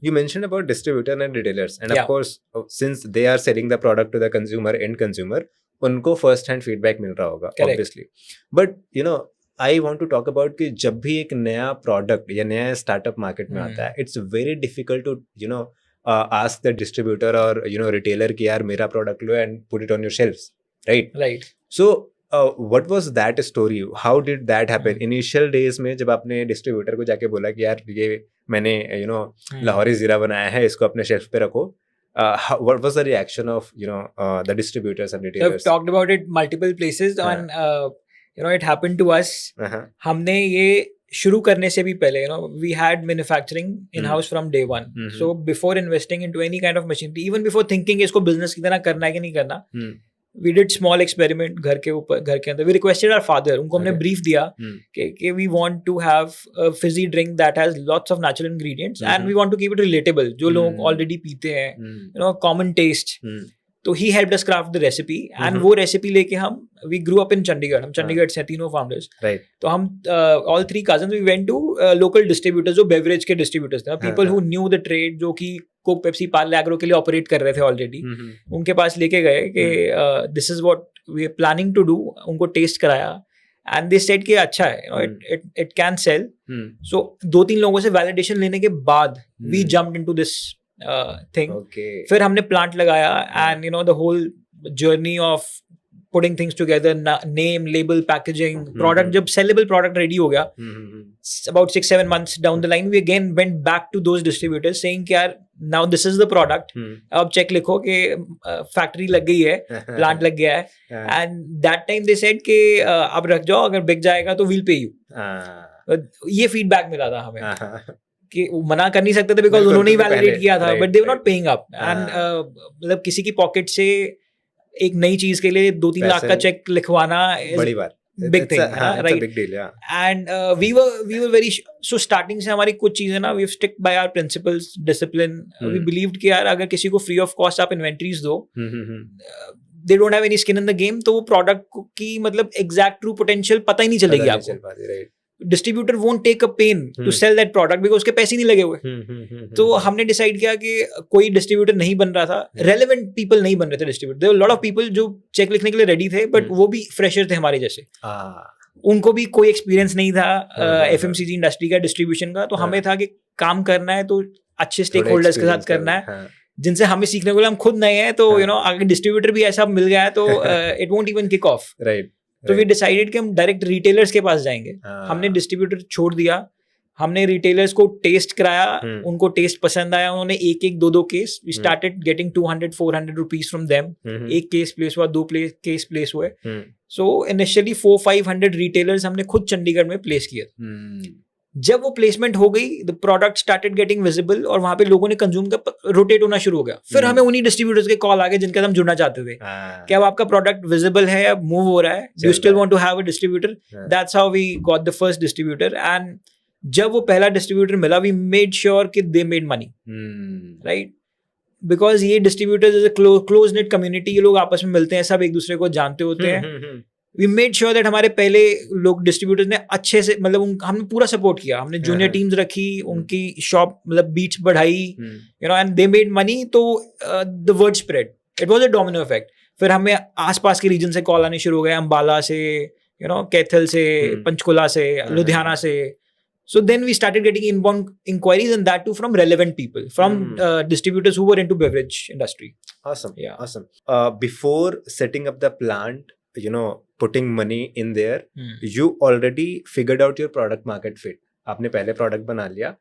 You mentioned about distributor and retailers, and Yeah. of course, since they are selling the product to the consumer, end consumer, उनको first hand feedback मिल रहा होगा, Correct. obviously. But you know, I want to talk about कि जब भी एक नया product या नया startup market में आता है, it's very difficult to ask the distributor or retailer कि यार मेरा product low and put it on your shelves, right? Right. So what was that story? How did that happen? Initial days में जब आपने distributor को जाके बोला कि यार ये मैंने लाहौरी जीरा बनाया है, इसको अपने शेल्फ पे रखो, what was the reaction of the distributors and So I've retailers? talked about it multiple places and it happened to us. हमने ये शुरू करने से भी पहले we had manufacturing in house from day one. So before investing into any kind of machinery, even before thinking इसको business की तरह करना है कि नहीं करना, we did small experiment घर के अंदर. We requested our father, उनको हमने brief दिया कि we want to have a fizzy drink that has lots of natural ingredients and we want to keep it relatable, जो लोग already पीते हैं, common taste. तो he helped us craft the recipe and वो recipe लेके हम we grew up in Chandigarh. हम चंडीगढ़ से तीनों founders. Right. तो हम all three cousins we went to local distributors जो beverage के distributors थे, people who knew the trade, जो कि कोक पेप्सी पार्ले एग्रो के लिए ऑपरेट कर रहे थे ऑलरेडी. उनके पास लेके गए कि this is what we are planning to do. उनको टेस्ट कराया एंड दे सेड कि अच्छा है, इट कैन सेल. सो 2-3 लोगों से वैलिडेशन लेने के बाद we jumped into this thing. फिर हमने प्लांट लगाया and the whole journey of putting things together, name, label, packaging, product. जब sellable product ready हो गया, about 6-7 months down the line, we again went back to those distributors saying कि यार now this is the product. अब check लिखो कि factory लग गई है, plant लग गया है, and that time they said कि अब रख जाओ, अगर बिक जाएगा तो we'll pay you. ये feedback मिला था हमें कि मना कर नहीं सकते थे because उन्होंने ही validate किया था, but they were not paying up. And मतलब किसी की pocket से एक नई चीज के लिए 2-3 लाख का चेक लिखवाना बड़ी बात, big thing, right? Big deal, yeah. And we were very so starting से हमारी कुछ चीजें ना we've stick by our principles, discipline. We believed कि यार अगर किसी को free of cost आप inventories दो, they don't have any skin in the game, तो वो product की मतलब exact true potential पता ही नहीं चलेगी आपको. Distributor won't take a pain to sell that product because उसके पैसे नहीं लगे हुए. तो हमने डिसाइड किया कि कोई डिस्ट्रीब्यूटर नहीं बन रहा था, रेलेवेंट पीपल नहीं बन रहे थे distributor. There were lot of people जो चेक लिखने के लिए रेडी थे, बट वो भी फ्रेशर थे हमारे जैसे. उनको भी कोई एक्सपीरियंस नहीं था एफएमसीजी इंडस्ट्री का, डिस्ट्रीब्यूशन का. तो हमें था कि काम करना है तो अच्छे स्टेक होल्डर्स के साथ करना है जिनसे हमें सीखने को. हम खुद नए हैं तो अगर डिस्ट्रीब्यूटर भी ऐसा मिल गया है तो it won't even kick off. Right. तो वी डिसाइडेड कि हम डायरेक्ट रिटेलर्स के पास जाएंगे. हमने डिस्ट्रीब्यूटर छोड़ दिया, हमने रिटेलर्स को टेस्ट कराया, उनको टेस्ट पसंद आया, उन्होंने एक 2 case. We started getting 200-400 rupees from them. एक केस प्लेस हुआ, 2 केस प्लेस हुए. सो इनिशियली 400-500 रिटेलर्स हमने खुद चंडीगढ़ में प्लेस किया. जब वो प्लेसमेंट हो गई, the product started getting visible और वहां पे लोगों ने कंज्यूम का रोटेट होना शुरू हो गया. फिर हमें उन्हीं डिस्ट्रीब्यूटर्स के कॉल आ गए जिनके साथ हम जुड़ना चाहते थे कि अब आपका प्रोडक्ट विजिबल है, अब मूव हो रहा है, do you still want to have a distributor. That's how we got the first distributor. And जब वो पहला डिस्ट्रीब्यूटर मिला, वी मेड श्योर कि they made money, right? Because ये distributors is a close net community. ये लोग आपस में मिलते हैं, सब एक दूसरे को जानते होते हैं. We made sure that हमारे पहले लोग डिस्ट्रीब्यूटर्स ने अच्छे से मतलब हमने पूरा सपोर्ट किया. हमने जूनियर टीम्स रखी, उनकी शॉप मतलब बीच बढ़ाई, एंड दे मेड मनी. तो the word spread, it was a domino effect. फिर हमें आसपास के रीजन से कॉल आने शुरू हो गए, अंबाला से, कैथल से, पंचकुला से, लुधियाना से. So then we started getting inbound inquiries, and that too from relevant people, from distributors who were into beverage industry. Awesome. Yeah. Awesome. Before setting up the plant, putting money in there, you already figured out your product market fit. आपने पहले product बना लिया,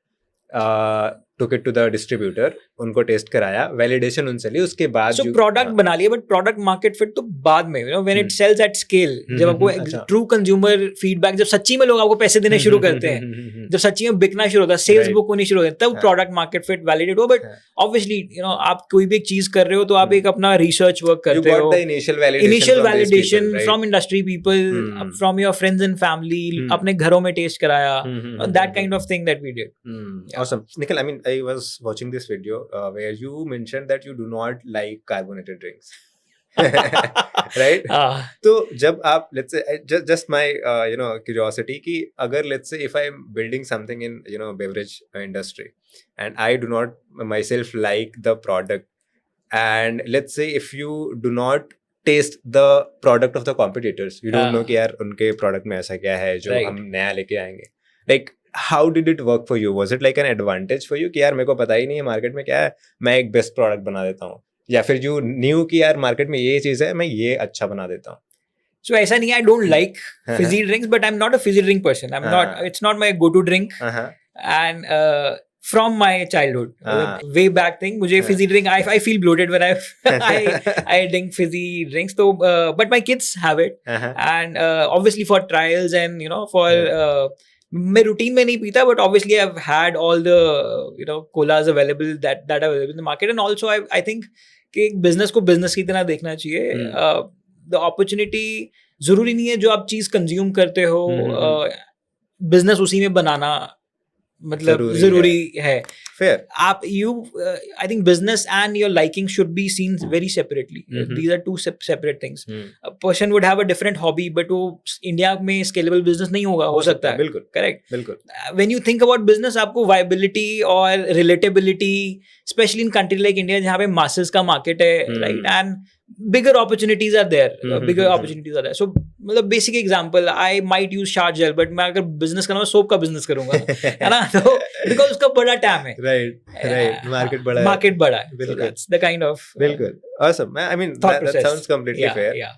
took it to the distributor, उनको test कराया, validation उनसे ली, उसके बाद so product बना लिया. बट प्रोडक्ट मार्केट फिट तो बाद में, when it sells at scale, जब आपको ट्रू कंज्यूमर फीडबैक, जब सच्ची में लोग आपको पैसे देने शुरू करते हैं, जब सच्ची में बिकना शुरू होता है, सेल्स बुक होनी शुरू होती है, तब प्रोडक्ट मार्केट फिट वैलिडेट हो. बट ऑब्वियसली आप कोई भी एक चीज कर रहे हो तो आप एक अपना रिसर्च वर्क करते हो, initial validation from industry people, from your friends and family, अपने घरों में टेस्ट कराया, that kind of thing that we did. Awesome. Nikhil, I mean, I was watching this video where you mentioned that you do not like carbonated drinks. Right. Ah, तो जब आप let's say just my curiosity कि अगर let's say if I'm building something in beverage industry and I do not myself like the product, and let's say if you do not taste the product of the competitors, you don't know कि यार उनके product में ऐसा क्या है जो Right. हम नया लेके आएंगे. Like how did it work for you? Was it like an advantage for you कि यार मेरे को पता ही नहीं है मार्केट में क्या है, मैं एक बेस्ट प्रोडक्ट बना देता हूँ, या फिर you knew कि यार मार्केट में ये चीज़ है, मैं ये अच्छा बना देता हूँ. so ऐसा नहीं है, I don't like fizzy drinks, but I'm not a fizzy drink person. I'm not. It's not my go-to drink. And from my childhood, way back thing, मुझे fizzy drink, I feel bloated when I drink fizzy drinks. So, but my kids have it, and obviously for trials and for मैं routine में नहीं पीता, but obviously I've had all the colas available that are available in the market, and also I think कि एक business को business की तरह देखना चाहिए. The opportunity जरूरी नहीं है जो आप चीज कंज्यूम करते हो बिजनेस उसी में बनाना मतलब जरूरी है. Fair. आप I think business and your liking should be seen very separately. These are two separate things. A person would have a different hobby, but वो इंडिया में scalable business नहीं होगा, हो सकता है. बिल्कुल. Correct. बिल्कुल. When you think about business, आपको viability और relatability, especially in country like India जहाँ पे masses का market है, right? And bigger opportunities are there. Opportunities are there. So मतलब basic example, I might use shower gel, but मैं अगर business करना soap का business करूँगा, है ना? तो because उसका बड़ा TAM है. Right. Market बड़ा है. Market बड़ा है. So that's the kind of बिल्कुल. Awesome. I mean that sounds completely fair. Yeah.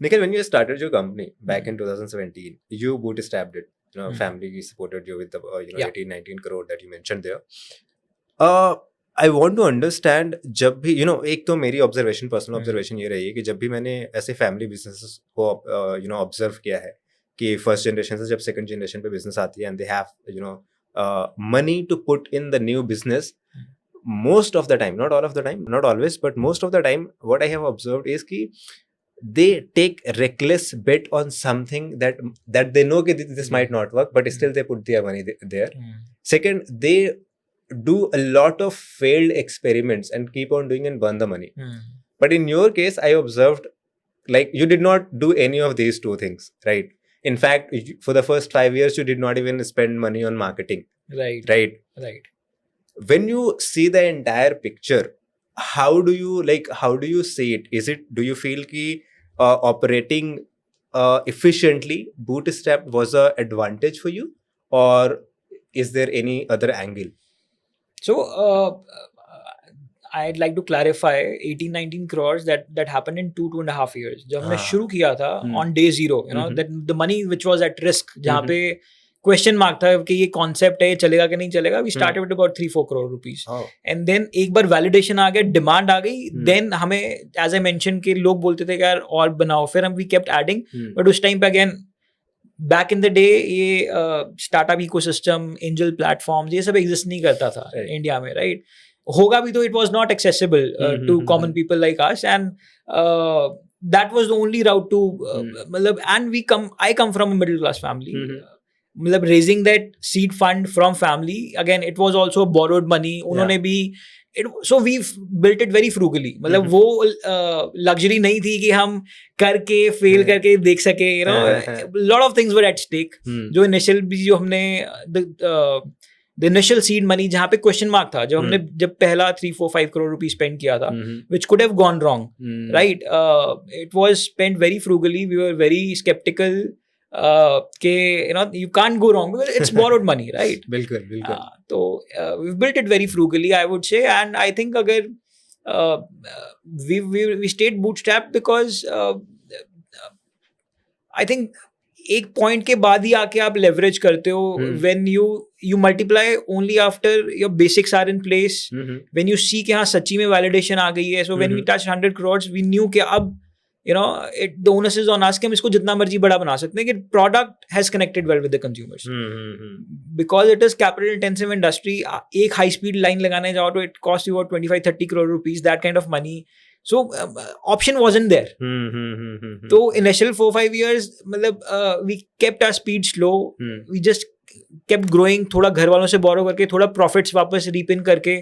Nikhil, when you started your company back in 2017, you bootstrapped it. Family supported you with the 18-19 crore that you mentioned there. I want to understand जब भी एक तो मेरी observation personal observation ये रही है कि जब भी मैंने ऐसे फैमिली बिजनेसेस को ऑब्जर्व किया है कि फर्स्ट जनरेशन से जब सेकंड जनरेशन पे बिजनेस आती है and they have money to put in the new business, most of the time, not all of the time, not always, but most of the time what I have observed is कि they take reckless bet on something that they know that this might not work, but still they put their money there. Second, they do a lot of failed experiments and keep on doing and burn the money. But in your case, I observed like you did not do any of these two things, right? In fact, for the first 5 years, you did not even spend money on marketing. Right. When you see the entire picture, how do you see it? Do you feel ki operating efficiently bootstrap was a advantage for you, or is there any other angle? So I'd like to clarify 18-19 crores that happened in 2.5 years. जब हमने शुरू किया था on day zero, that the money which was at risk, जहाँ पे question mark था कि ये concept है, चलेगा कि नहीं चलेगा, we started with about 3-4 crore rupees. And then एक बार validation आ गया, demand आ गई, then हमें as I mentioned कि लोग बोलते थे कि यार और बनाओ, फिर हम we kept adding, but उस time पे again back in the day ये स्टार्टअप इकोसिस्टम, एंजल प्लेटफॉर्म्स, ये सब एग्जिस्ट नहीं करता था इंडिया में, राइट? होगा भी तो it was not accessible to common people like us, and that was the only route to मतलब, and I come from a middle class family, मतलब raising that seed fund from family, again it was also borrowed money, उन्होंने भी so we've built it very frugally. मतलब वो luxury नहीं थी कि हम करके फेल करके देख सके, lot of things were at stake. जो initial भी जो हमने the initial seed money जहाँ पे question mark था, जब पहला 3-4-5 crore rupees spend किया था, which could have gone wrong, right? It was spent very frugally. We were very skeptical कि you can't go wrong because it's borrowed money, right? बिल्कुल. तो we've built it very frugally, I would say, and I think अगर we stayed bootstrapped because I think एक point के बाद ही आके आप leverage करते हो, when you multiply only after your basics are in place, when you see कि हाँ सच्ची में validation आ गई है. So when we touched 100 crores, we knew कि अब the onus is on us कि हम इसको जितना मर्जी बड़ा बना सकते हैं, कि product has connected well with the consumers. Because it is capital intensive industry, एक high speed line लगाने जाओ तो it costs you about 25-30 crore rupees, that kind of money. So option wasn't there. So initial 4-5 years, मतलब we kept our speed slow. We just kept growing, थोड़ा घर वालों से borrow करके, थोड़ा profits वापस reap in करके.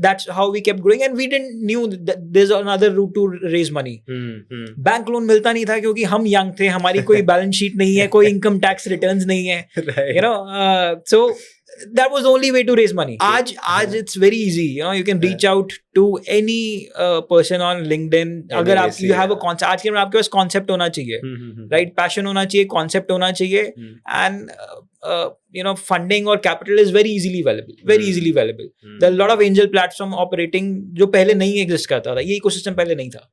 That's how we kept growing, and we didn't knew that there's another route to raise money. Bank loan मिलता नहीं था क्योंकि हम young थे, हमारी कोई बैलेंस शीट नहीं है, कोई इनकम टैक्स रिटर्न्स नहीं है, you know, so that was the only way to raise money. आज it's very easy, you know, you can reach out to any person on LinkedIn. अगर आप you have a concept, आज के दिन आपके पास concept होना चाहिए, right? Passion होना चाहिए, concept होना चाहिए, and you know, funding or capital is very easily available, very easily available. There are a lot of angel platform operating जो पहले नहीं exist करता था, ये ecosystem पहले नहीं था.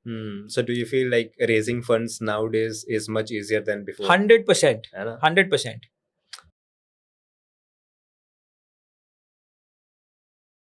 So do you feel like raising funds nowadays is much easier than before? 100%, 100%.